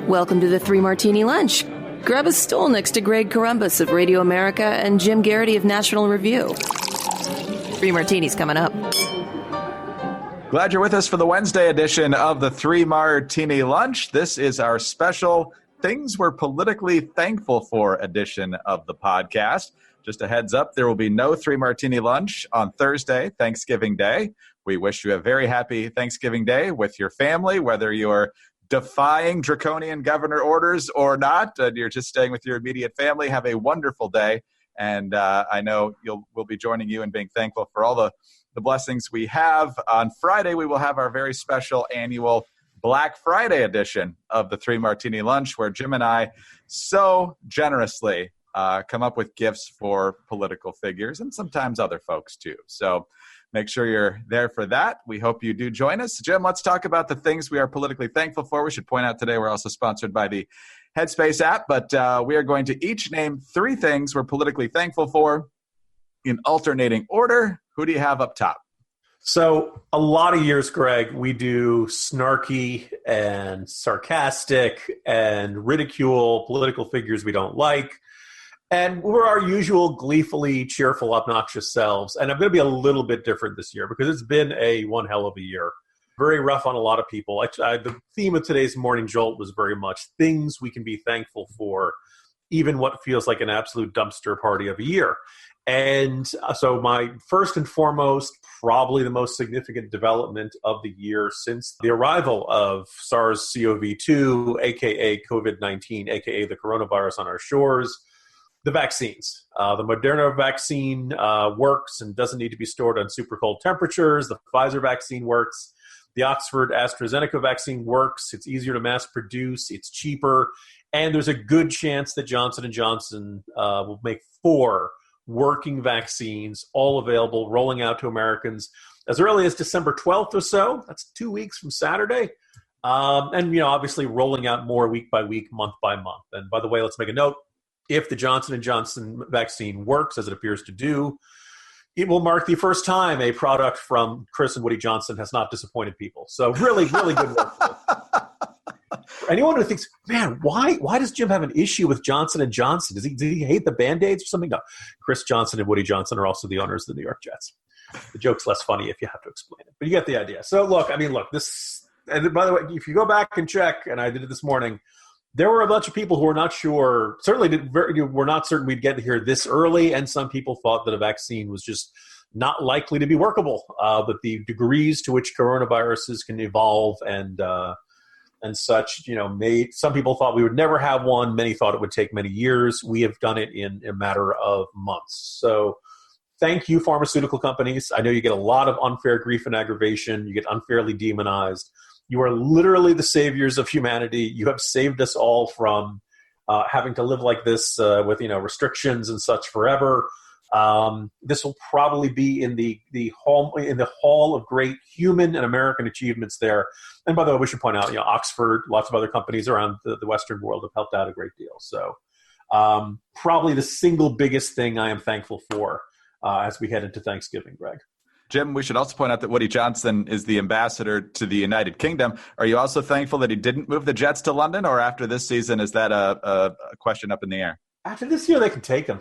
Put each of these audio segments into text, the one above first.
Welcome to the Three Martini Lunch. Grab a stool next to Greg Columbus of Radio America and Jim Garrity of National Review. Three Martinis coming up. Glad you're with us for the Wednesday edition of the Three Martini Lunch. This is our special Things We're Politically Thankful For edition of the podcast. Just a heads up, there will be no Three Martini Lunch on Thursday, Thanksgiving Day. We wish you a very happy Thanksgiving Day with your family, whether you're defying draconian governor orders or not, and you're just staying with your immediate family. Have a wonderful day. And I know we'll be joining you and being thankful for all the blessings we have. On Friday, we will have our very special annual Black Friday edition of the Three Martini Lunch, where Jim and I so generously come up with gifts for political figures and sometimes other folks too. So make sure you're there for that. We hope you do join us. Jim, let's talk about the things we are politically thankful for. We should point out today we're also sponsored by the Headspace app, but we are going to each name three things we're politically thankful for in alternating order. Who do you have up top? So a lot of years, Greg, we do snarky and sarcastic and ridicule political figures we don't like. And we're our usual gleefully cheerful, obnoxious selves. And I'm going to be a little bit different this year because it's been one hell of a year. Very rough on a lot of people. The theme of today's Morning Jolt was very much things we can be thankful for, even what feels like an absolute dumpster party of a year. And so my first and foremost, probably the most significant development of the year since the arrival of SARS-CoV-2, a.k.a. COVID-19, a.k.a. the coronavirus on our shores, the vaccines. The Moderna vaccine works and doesn't need to be stored on super cold temperatures. The Pfizer vaccine works. The Oxford AstraZeneca vaccine works. It's easier to mass produce. It's cheaper. And there's a good chance that Johnson & Johnson will make 4 working vaccines, all available, rolling out to Americans as early as December 12th or so. That's 2 weeks from Saturday. And, obviously rolling out more week by week, month by month. And by the way, let's make a note. If the Johnson & Johnson vaccine works, as it appears to do, it will mark the first time a product from Chris and Woody Johnson has not disappointed people. So really, really good work. For anyone who thinks, man, why does Jim have an issue with Johnson & Johnson? Does he hate the Band-Aids or something? No. Chris Johnson and Woody Johnson are also the owners of the New York Jets. The joke's less funny if you have to explain it. But you get the idea. So look, this, and by the way, if you go back and check, and I did it this morning, there were a bunch of people who were not sure, were not certain we'd get here this early, and some people thought that a vaccine was just not likely to be workable. But the degrees to which coronaviruses can evolve and such, some people thought we would never have one. Many thought it would take many years. We have done it in a matter of months. So thank you, pharmaceutical companies. I know you get a lot of unfair grief and aggravation. You get unfairly demonized. You are literally the saviors of humanity. You have saved us all from having to live like this with restrictions and such forever. This will probably be in the hall of great human and American achievements there. And by the way, we should point out, Oxford, lots of other companies around the Western world have helped out a great deal. So probably the single biggest thing I am thankful for as we head into Thanksgiving, Greg. Jim, we should also point out that Woody Johnson is the ambassador to the United Kingdom. Are you also thankful that he didn't move the Jets to London, or after this season, is that a question up in the air? After this year, they can take him.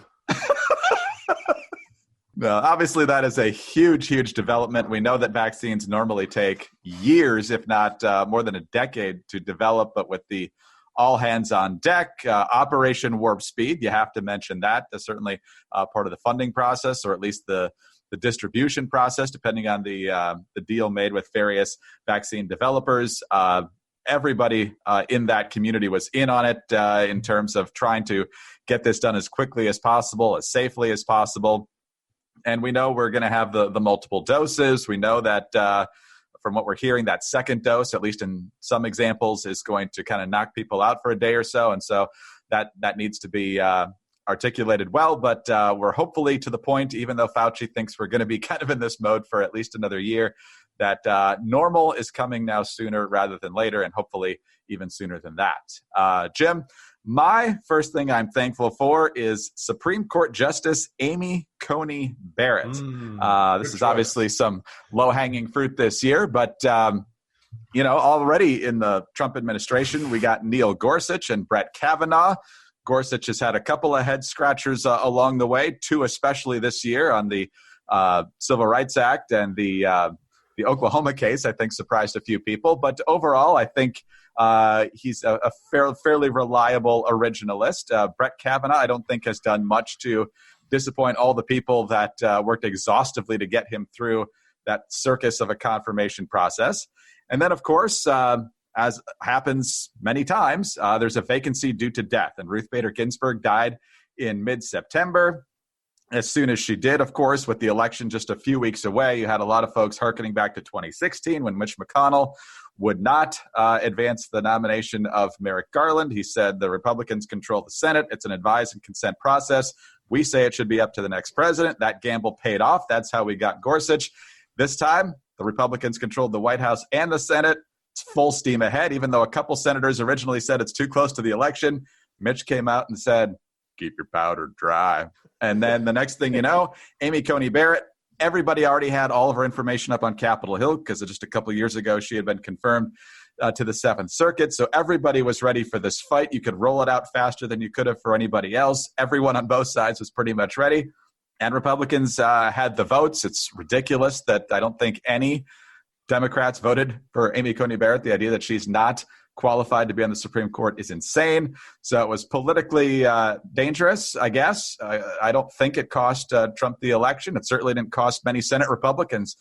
No, obviously that is a huge, huge development. We know that vaccines normally take years, if not more than a decade to develop, but with the all hands on deck, Operation Warp Speed, you have to mention that. That's certainly part of the funding process, or at least the distribution process, depending on the deal made with various vaccine developers. Everybody in that community was in on it in terms of trying to get this done as quickly as possible, as safely as possible. And we know we're going to have the multiple doses. We know that from what we're hearing, that second dose, at least in some examples, is going to kind of knock people out for a day or so. And so that needs to be articulated well, but we're hopefully to the point, even though Fauci thinks we're going to be kind of in this mode for at least another year, that normal is coming now sooner rather than later, and hopefully even sooner than that. Jim, my first thing I'm thankful for is Supreme Court Justice Amy Coney Barrett. This is obviously some low-hanging fruit this year, but already in the Trump administration, we got Neil Gorsuch and Brett Kavanaugh. Gorsuch has had a couple of head scratchers along the way, two especially this year on the Civil Rights Act and the Oklahoma case. I think surprised a few people, but overall, I think he's a fairly reliable originalist. Brett Kavanaugh, I don't think has done much to disappoint all the people that worked exhaustively to get him through that circus of a confirmation process. And then, of course, as happens many times, there's a vacancy due to death. And Ruth Bader Ginsburg died in mid-September. As soon as she did, of course, with the election just a few weeks away, you had a lot of folks hearkening back to 2016 when Mitch McConnell would not advance the nomination of Merrick Garland. He said the Republicans control the Senate. It's an advise and consent process. We say it should be up to the next president. That gamble paid off. That's how we got Gorsuch. This time, the Republicans controlled the White House and the Senate. It's full steam ahead, even though a couple senators originally said it's too close to the election. Mitch came out and said, keep your powder dry. And then the next thing you know, Amy Coney Barrett, everybody already had all of her information up on Capitol Hill because just a couple of years ago she had been confirmed to the Seventh Circuit. So everybody was ready for this fight. You could roll it out faster than you could have for anybody else. Everyone on both sides was pretty much ready. And Republicans had the votes. It's ridiculous that I don't think any Democrats voted for Amy Coney Barrett. The idea that she's not qualified to be on the Supreme Court is insane. So it was politically dangerous, I guess. I don't think it cost Trump the election. It certainly didn't cost many Senate Republicans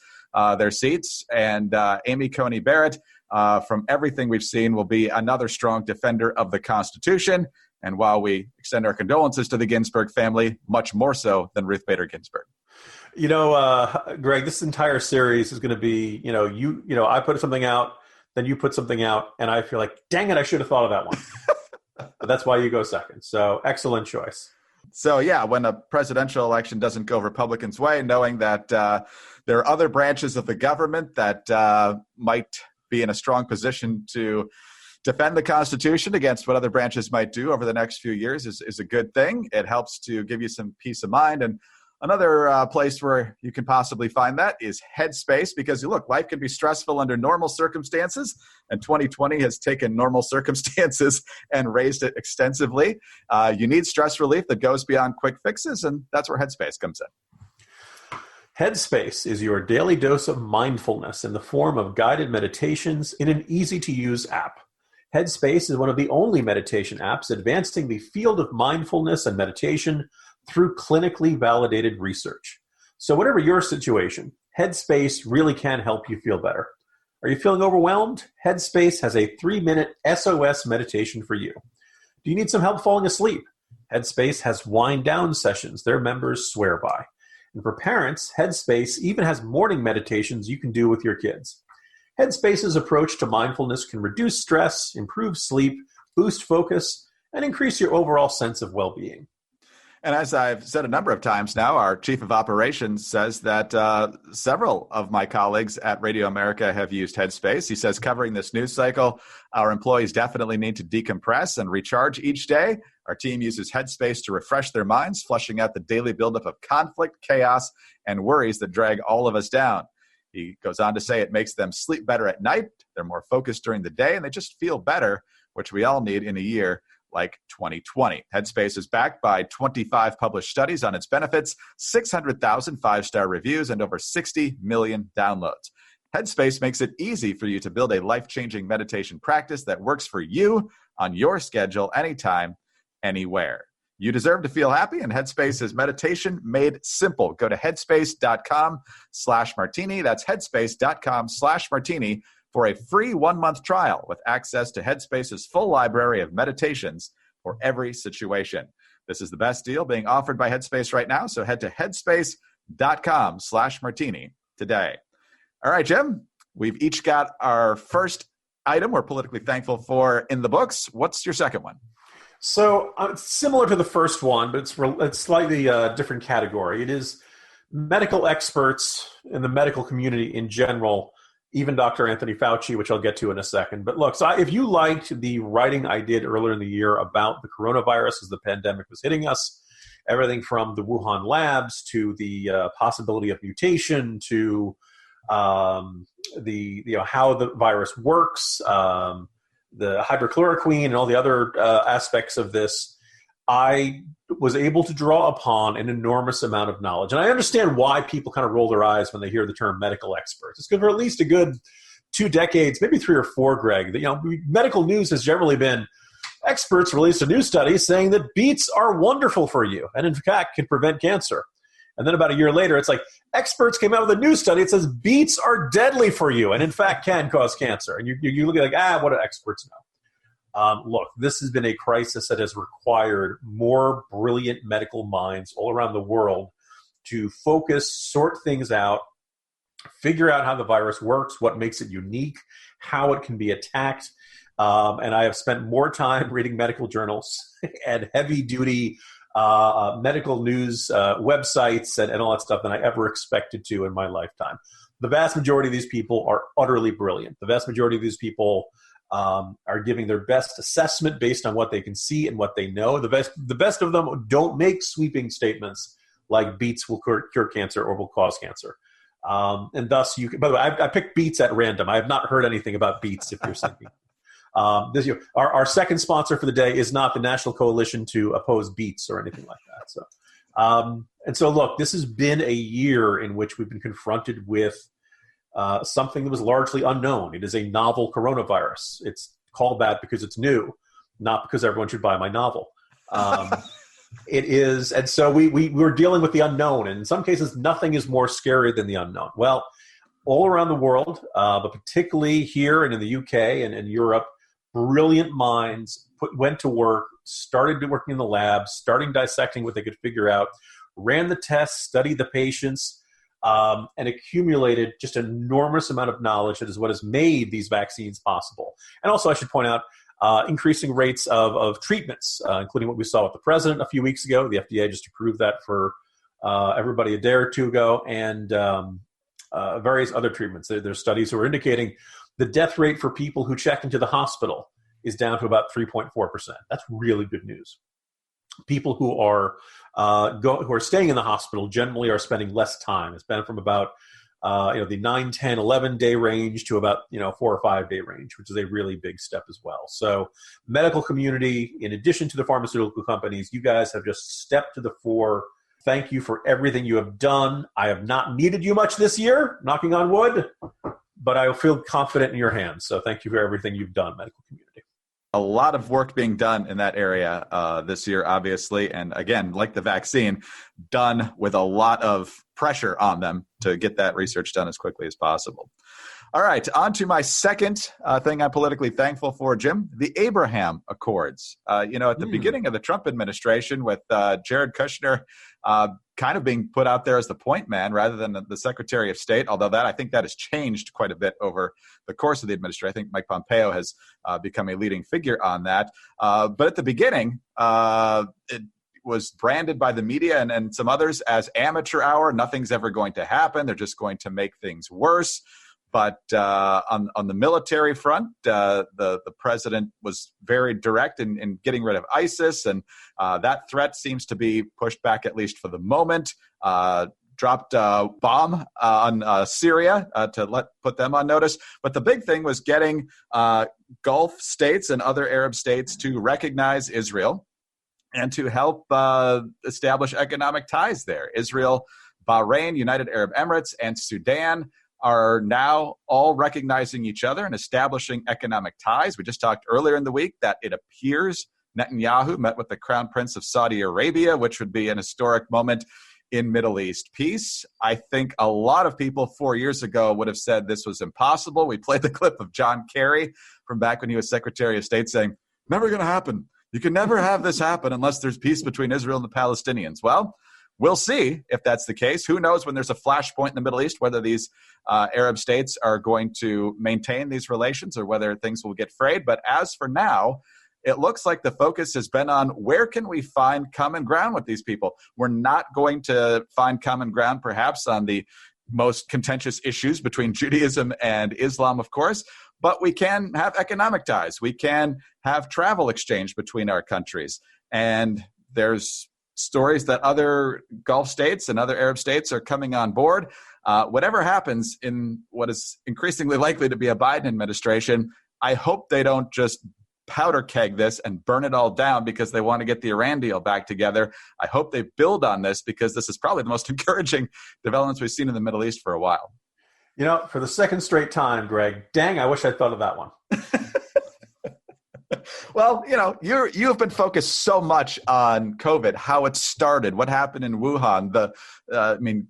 their seats. And Amy Coney Barrett, from everything we've seen, will be another strong defender of the Constitution. And while we extend our condolences to the Ginsburg family, much more so than Ruth Bader Ginsburg. Greg, this entire series is going to be, I put something out, then you put something out, and I feel like, dang it, I should have thought of that one. But that's why you go second. So excellent choice. So, yeah, when a presidential election doesn't go Republicans' way, knowing that there are other branches of the government that might be in a strong position to defend the Constitution against what other branches might do over the next few years is a good thing. It helps to give you some peace of mind. And another place where you can possibly find that is Headspace, because look, life can be stressful under normal circumstances, and 2020 has taken normal circumstances and raised it extensively. You need stress relief that goes beyond quick fixes, and that's where Headspace comes in. Headspace is your daily dose of mindfulness in the form of guided meditations in an easy-to-use app. Headspace is one of the only meditation apps advancing the field of mindfulness and meditation through clinically validated research. So whatever your situation, Headspace really can help you feel better. Are you feeling overwhelmed? Headspace has a 3-minute SOS meditation for you. Do you need some help falling asleep? Headspace has wind down sessions their members swear by. And for parents, Headspace even has morning meditations you can do with your kids. Headspace's approach to mindfulness can reduce stress, improve sleep, boost focus, and increase your overall sense of well-being. And as I've said a number of times now, our chief of operations says that several of my colleagues at Radio America have used Headspace. He says covering this news cycle, our employees definitely need to decompress and recharge each day. Our team uses Headspace to refresh their minds, flushing out the daily buildup of conflict, chaos, and worries that drag all of us down. He goes on to say it makes them sleep better at night, they're more focused during the day, and they just feel better, which we all need in a year like 2020. Headspace is backed by 25 published studies on its benefits, 600,000 five-star reviews, and over 60 million downloads. Headspace makes it easy for you to build a life-changing meditation practice that works for you on your schedule, anytime, anywhere. You deserve to feel happy, and Headspace is meditation made simple. Go to headspace.com/martini. That's headspace.com/martini for a free 1-month trial with access to Headspace's full library of meditations for every situation. This is the best deal being offered by Headspace right now, so head to headspace.com/martini today. All right, Jim, we've each got our first item we're politically thankful for in the books. What's your second one? So it's similar to the first one, but it's slightly different category. It is medical experts in the medical community in general, even Dr. Anthony Fauci, which I'll get to in a second. But look, so if you liked the writing I did earlier in the year about the coronavirus as the pandemic was hitting us, everything from the Wuhan labs to the possibility of mutation to how the virus works, the hydrochloroquine, and all the other aspects of this, I was able to draw upon an enormous amount of knowledge. And I understand why people kind of roll their eyes when they hear the term medical experts. It's good for at least a good 2 decades, maybe 3 or 4, Greg. Medical news has generally been experts released a new study saying that beets are wonderful for you and, in fact, can prevent cancer. And then about a year later, it's like experts came out with a new study. It says beets are deadly for you and, in fact, can cause cancer. And you look like, what do experts know? Look, this has been a crisis that has required more brilliant medical minds all around the world to focus, sort things out, figure out how the virus works, what makes it unique, how it can be attacked. And I have spent more time reading medical journals and heavy-duty medical news websites and all that stuff than I ever expected to in my lifetime. The vast majority of these people are utterly brilliant. The vast majority of these people are giving their best assessment based on what they can see and what they know. The best of them don't make sweeping statements like beets will cure cancer or will cause cancer. And thus, by the way, I picked beets at random. I have not heard anything about beets, if you're thinking. Our second sponsor for the day is not the National Coalition to Oppose Beets or anything like that. So, look, this has been a year in which we've been confronted with something that was largely unknown. It is a novel coronavirus. It's called that because it's new, not because everyone should buy my novel. It is, and so we're dealing with the unknown. And in some cases, nothing is more scary than the unknown. Well, all around the world, but particularly here and in the UK and Europe, brilliant minds went to work, started working in the lab, starting dissecting what they could figure out, ran the tests, studied the patients, and accumulated just an enormous amount of knowledge that is what has made these vaccines possible. And also, I should point out, increasing rates of treatments, including what we saw with the president a few weeks ago. The FDA just approved that for everybody a day or two ago, and various other treatments. There's studies who are indicating the death rate for people who check into the hospital is down to about 3.4%. That's really good news. People who are staying in the hospital generally are spending less time. It's been from about the 9, 10, 11 day range to about 4 or 5 day range, which is a really big step as well. So medical community, in addition to the pharmaceutical companies, you guys have just stepped to the fore. Thank you for everything you have done. I have not needed you much this year, knocking on wood, but I feel confident in your hands. So thank you for everything you've done, medical community. A lot of work being done in that area this year, obviously. And again, like the vaccine, done with a lot of pressure on them to get that research done as quickly as possible. All right, on to my second thing I'm politically thankful for, Jim, the Abraham Accords. At the beginning of the Trump administration with Jared Kushner kind of being put out there as the point man rather than the Secretary of State, although I think that has changed quite a bit over the course of the administration. I think Mike Pompeo has become a leading figure on that. But at the beginning, it was branded by the media and some others as amateur hour. Nothing's ever going to happen. They're just going to make things worse. But on the military front, the president was very direct in getting rid of ISIS, and that threat seems to be pushed back, at least for the moment. Dropped a bomb on Syria to put them on notice. But the big thing was getting Gulf states and other Arab states to recognize Israel and to help establish economic ties there. Israel, Bahrain, United Arab Emirates, and Sudan are now all recognizing each other and establishing economic ties. We just talked earlier in the week that it appears Netanyahu met with the Crown Prince of Saudi Arabia, which would be an historic moment in Middle East peace. I think a lot of people 4 years ago would have said this was impossible. We played the clip of John Kerry from back when he was Secretary of State saying, never going to happen. You can never have this happen unless there's peace between Israel and the Palestinians. Well, we'll see if that's the case. Who knows when there's a flashpoint in the Middle East, whether these Arab states are going to maintain these relations or whether things will get frayed. But as for now, it looks like the focus has been on where can we find common ground with these people. We're not going to find common ground perhaps on the most contentious issues between Judaism and Islam, of course, but we can have economic ties. We can have travel exchange between our countries. And there's stories that other Gulf states and other Arab states are coming on board. Whatever happens in what is increasingly likely to be a Biden administration, I hope they don't just powder keg this and burn it all down because they want to get the Iran deal back together. I hope they build on this because this is probably the most encouraging developments we've seen in the Middle East for a while. For the second straight time, Greg, dang, I wish I'd thought of that one. Well, you have been focused so much on COVID, how it started, what happened in Wuhan,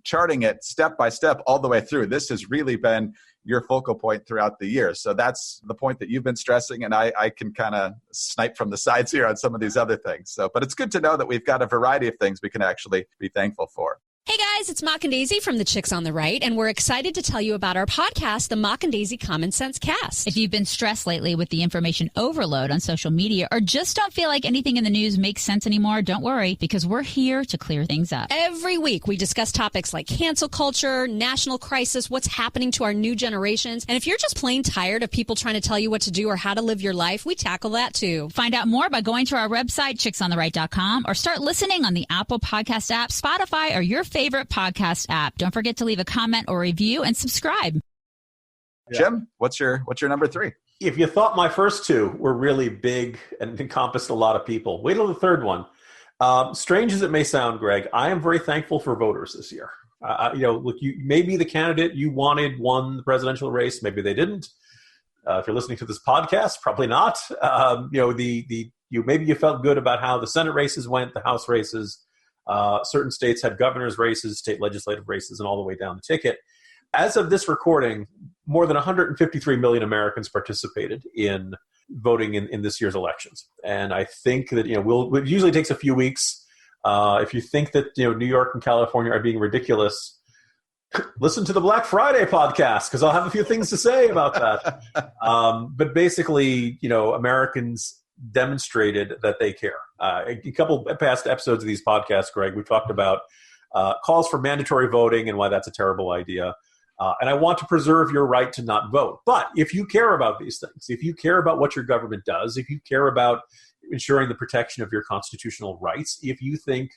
charting it step by step all the way through. This has really been your focal point throughout the year. So that's the point that you've been stressing, and I can kind of snipe from the sides here on some of these other things. But it's good to know that we've got a variety of things we can actually be thankful for. Hey guys, it's Mock and Daisy from the Chicks on the Right, and we're excited to tell you about our podcast, the Mock and Daisy Common Sense Cast. If you've been stressed lately with the information overload on social media or just don't feel like anything in the news makes sense anymore, don't worry, because we're here to clear things up. Every week, we discuss topics like cancel culture, national crisis, what's happening to our new generations, and if you're just plain tired of people trying to tell you what to do or how to live your life, we tackle that too. Find out more by going to our website, chicksontheright.com, or start listening on the Apple Podcast app, Spotify, or your favorite podcast app. Don't forget to leave a comment or review and subscribe. Jim, what's your number 3? If you thought my first two were really big and encompassed a lot of people, wait till the third one. Strange as it may sound, Greg, I am very thankful for voters this year. Look, maybe the candidate you wanted won the presidential race. Maybe they didn't. If you're listening to this podcast, probably not. Maybe you felt good about how the Senate races went, the House races. Certain states had governor's races, state legislative races, and all the way down the ticket. As of this recording, more than 153 million Americans participated in voting in this year's elections. And I think that, it usually takes a few weeks. If you think that, New York and California are being ridiculous, listen to the Black Friday podcast, because I'll have a few things to say about that. But basically, Americans demonstrated that they care. A couple past episodes of these podcasts, Greg, we talked about calls for mandatory voting and why that's a terrible idea. And I want to preserve your right to not vote. But if you care about these things, if you care about what your government does, if you care about ensuring the protection of your constitutional rights, if you think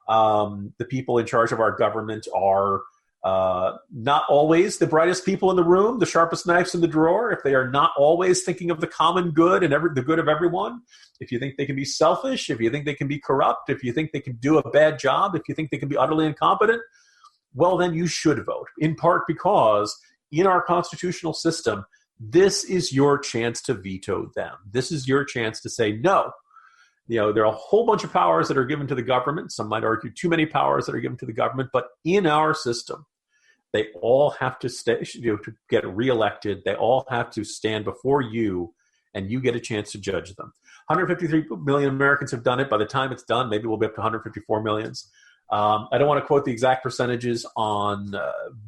the people in charge of our government are not always the brightest people in the room, the sharpest knives in the drawer, if they are not always thinking of the common good and the good of everyone, if you think they can be selfish, if you think they can be corrupt, if you think they can do a bad job, if you think they can be utterly incompetent, well, then you should vote, in part because in our constitutional system, this is your chance to veto them. This is your chance to say no. There are a whole bunch of powers that are given to the government. Some might argue too many powers that are given to the government. But in our system, they all have to stay, to get reelected. They all have to stand before you, and you get a chance to judge them. 153 million Americans have done it. By the time it's done, maybe we'll be up to 154 million. I don't want to quote the exact percentages on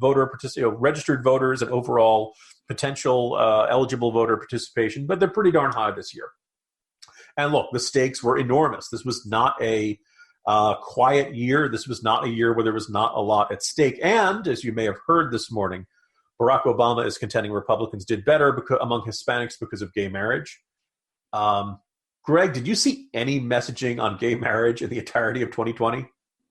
registered voters and overall potential eligible voter participation, but they're pretty darn high this year. And look, the stakes were enormous. This was not a quiet year. This was not a year where there was not a lot at stake. And as you may have heard this morning, Barack Obama is contending Republicans did better among Hispanics because of gay marriage. Greg, did you see any messaging on gay marriage in the entirety of 2020?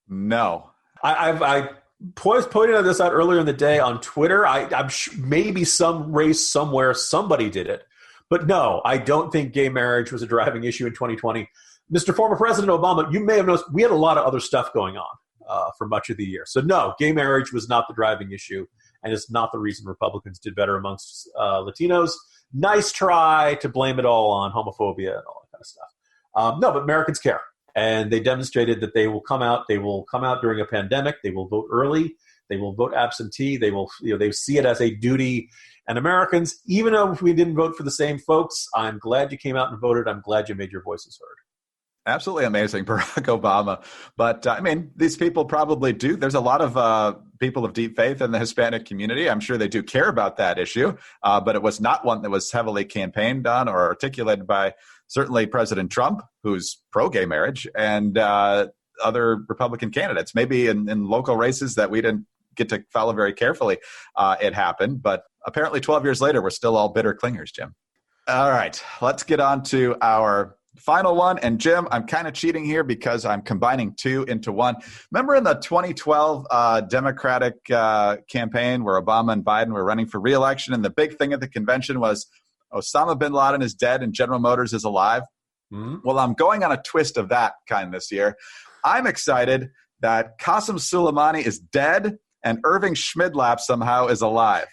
No. I pointed this out earlier in the day on Twitter. I'm maybe some race somewhere, somebody did it. But no, I don't think gay marriage was a driving issue in 2020. Mr. Former President Obama, you may have noticed we had a lot of other stuff going on for much of the year. So no, gay marriage was not the driving issue, and it's not the reason Republicans did better amongst Latinos. Nice try to blame it all on homophobia and all that kind of stuff. No, but Americans care. And they demonstrated that they will come out. They will come out during a pandemic. They will vote early. They will vote absentee. They will, they see it as a duty. And Americans, even though we didn't vote for the same folks, I'm glad you came out and voted. I'm glad you made your voices heard. Absolutely amazing, Barack Obama. But these people probably do. There's a lot of people of deep faith in the Hispanic community. I'm sure they do care about that issue. But it was not one that was heavily campaigned on or articulated by certainly President Trump, who's pro-gay marriage, and other Republican candidates. Maybe in local races that we didn't get to follow very carefully, it happened. But apparently 12 years later, we're still all bitter clingers, Jim. All right, let's get on to our final one, and Jim, I'm kind of cheating here because I'm combining two into one. Remember in the 2012 Democratic campaign where Obama and Biden were running for re-election, and the big thing at the convention was Osama bin Laden is dead and General Motors is alive? Mm-hmm. Well, I'm going on a twist of that kind this year. I'm excited that Qasem Soleimani is dead and Irving Schmidlap somehow is alive.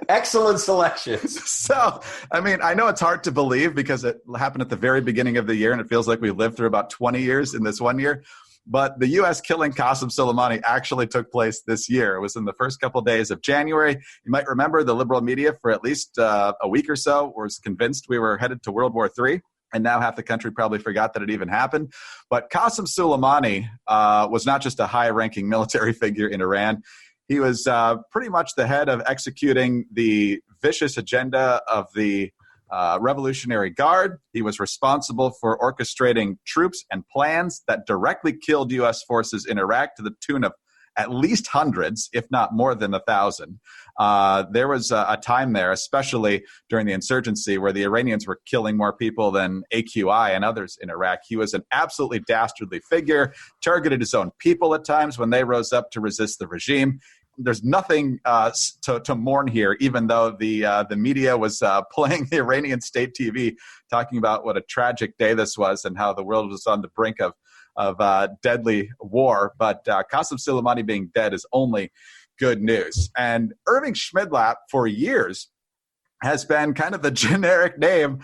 Excellent selections. So, I mean, I know it's hard to believe because it happened at the very beginning of the year, and it feels like we've lived through about 20 years in this one year. But the U.S. killing Qasem Soleimani actually took place this year. It was in the first couple of days of January. You might remember the liberal media for at least a week or so was convinced we were headed to World War III. And now half the country probably forgot that it even happened. But Qasem Soleimani was not just a high-ranking military figure in Iran. He was pretty much the head of executing the vicious agenda of the Revolutionary Guard. He was responsible for orchestrating troops and plans that directly killed U.S. forces in Iraq to the tune of at least hundreds, if not more than 1,000. There was a time there, especially during the insurgency, where the Iranians were killing more people than AQI and others in Iraq. He was an absolutely dastardly figure, targeted his own people at times when they rose up to resist the regime. There's nothing to mourn here, even though the media was playing the Iranian state TV, talking about what a tragic day this was and how the world was on the brink of deadly war. But Qasem Soleimani being dead is only good news. And Irving Schmidlap, for years, has been kind of the generic name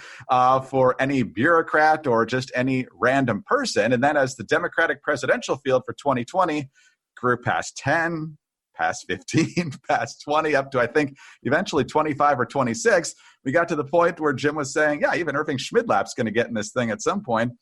for any bureaucrat or just any random person. And then as the Democratic presidential field for 2020 grew past 10, past 15, past 20, up to, I think, eventually 25 or 26, we got to the point where Jim was saying, yeah, even Irving Schmidlap's going to get in this thing at some point.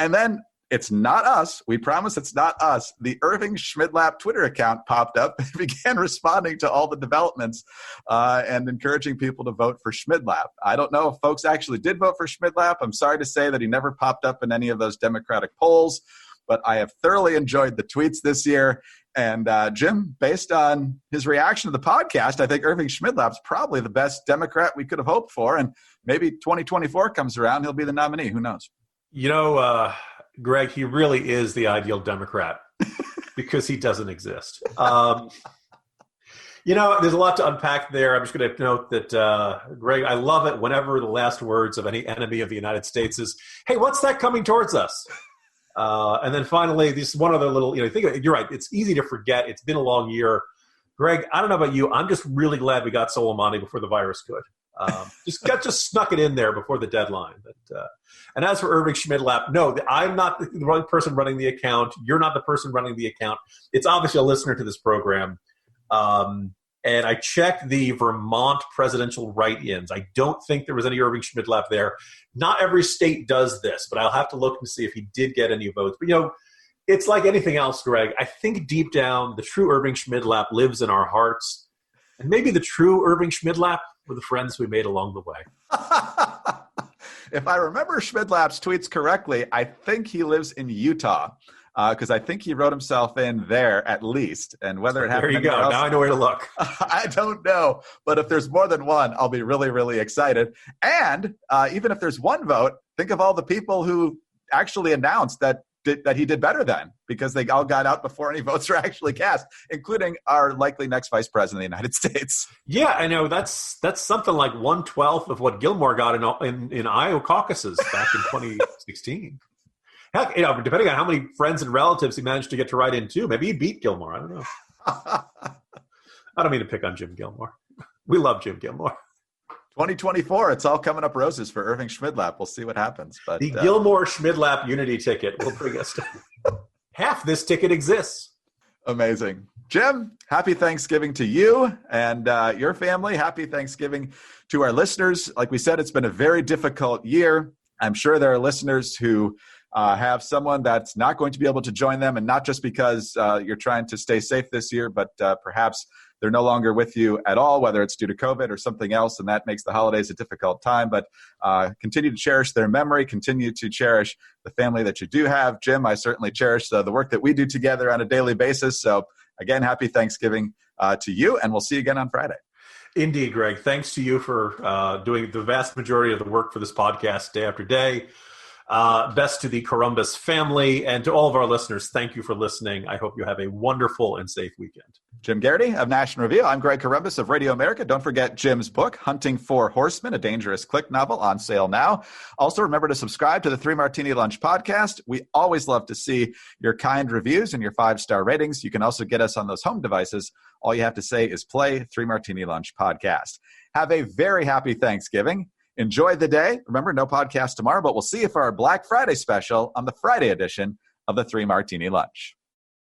And then it's not us. We promise it's not us. The Irving Schmidlap Twitter account popped up and began responding to all the developments and encouraging people to vote for Schmidlap. I don't know if folks actually did vote for Schmidlap. I'm sorry to say that he never popped up in any of those Democratic polls, but I have thoroughly enjoyed the tweets this year. And Jim, based on his reaction to the podcast, I think Irving Schmidlap's probably the best Democrat we could have hoped for. And maybe 2024 comes around, he'll be the nominee. Who knows? You know, Greg, he really is the ideal Democrat because he doesn't exist. You know, there's a lot to unpack there. I'm just going to note that, Greg, I love it whenever the last words of any enemy of the United States is, hey, what's that coming towards us? And then finally, this one other little, you're right. It's easy to forget. It's been a long year. Greg, I don't know about you. I'm just really glad we got Soleimani before the virus could. Just snuck it in there before the deadline. But, and as for Irving Schmidlap, no, I'm not the wrong person running the account. You're not the person running the account. It's obviously a listener to this program. And I checked the Vermont presidential write-ins. I don't think there was any Irving Schmidlap there. Not every state does this, but I'll have to look and see if he did get any votes. But, it's like anything else, Greg. I think deep down, the true Irving Schmidlap lives in our hearts. And maybe the true Irving Schmidlap were the friends we made along the way. If I remember Schmidlap's tweets correctly, I think he lives in Utah because I think he wrote himself in there at least. And whether it happened there you go. else, now I know where to look. I don't know. But if there's more than one, I'll be really, really excited. And even if there's one vote, think of all the people who actually announced that he did better than, because they all got out before any votes were actually cast, including our likely next vice president of the United States. Yeah, I know. That's something like 1/12 of what Gilmore got in Iowa caucuses back in 2016. Heck, depending on how many friends and relatives he managed to get to write in too, maybe he beat Gilmore. I don't know. I don't mean to pick on Jim Gilmore. We love Jim Gilmore. 2024, it's all coming up roses for Irving Schmidlap. We'll see what happens. But the Gilmore-Schmidlap Unity ticket will bring us to half this ticket exists. Amazing. Jim, happy Thanksgiving to you and your family. Happy Thanksgiving to our listeners. Like we said, it's been a very difficult year. I'm sure there are listeners who have someone that's not going to be able to join them, and not just because you're trying to stay safe this year, but perhaps they're no longer with you at all, whether it's due to COVID or something else, and that makes the holidays a difficult time. But continue to cherish their memory, continue to cherish the family that you do have. Jim, I certainly cherish the work that we do together on a daily basis. So again, happy Thanksgiving to you, and we'll see you again on Friday. Indeed, Greg. Thanks to you for doing the vast majority of the work for this podcast day after day. Best to the Corumbus family and to all of our listeners. Thank you for listening. I hope you have a wonderful and safe weekend. Jim Garrity of National Review. I'm Greg Corumbus of Radio America. Don't forget Jim's book, Hunting for Horsemen, a dangerous click novel, on sale now. Also, remember to subscribe to the 3 Martini Lunch podcast. We always love to see your kind reviews and your 5-star ratings. You can also get us on those home devices. All you have to say is play 3 Martini Lunch podcast. Have a very happy Thanksgiving. Enjoy the day. Remember, no podcast tomorrow, but we'll see you for our Black Friday special on the Friday edition of the 3 Martini Lunch.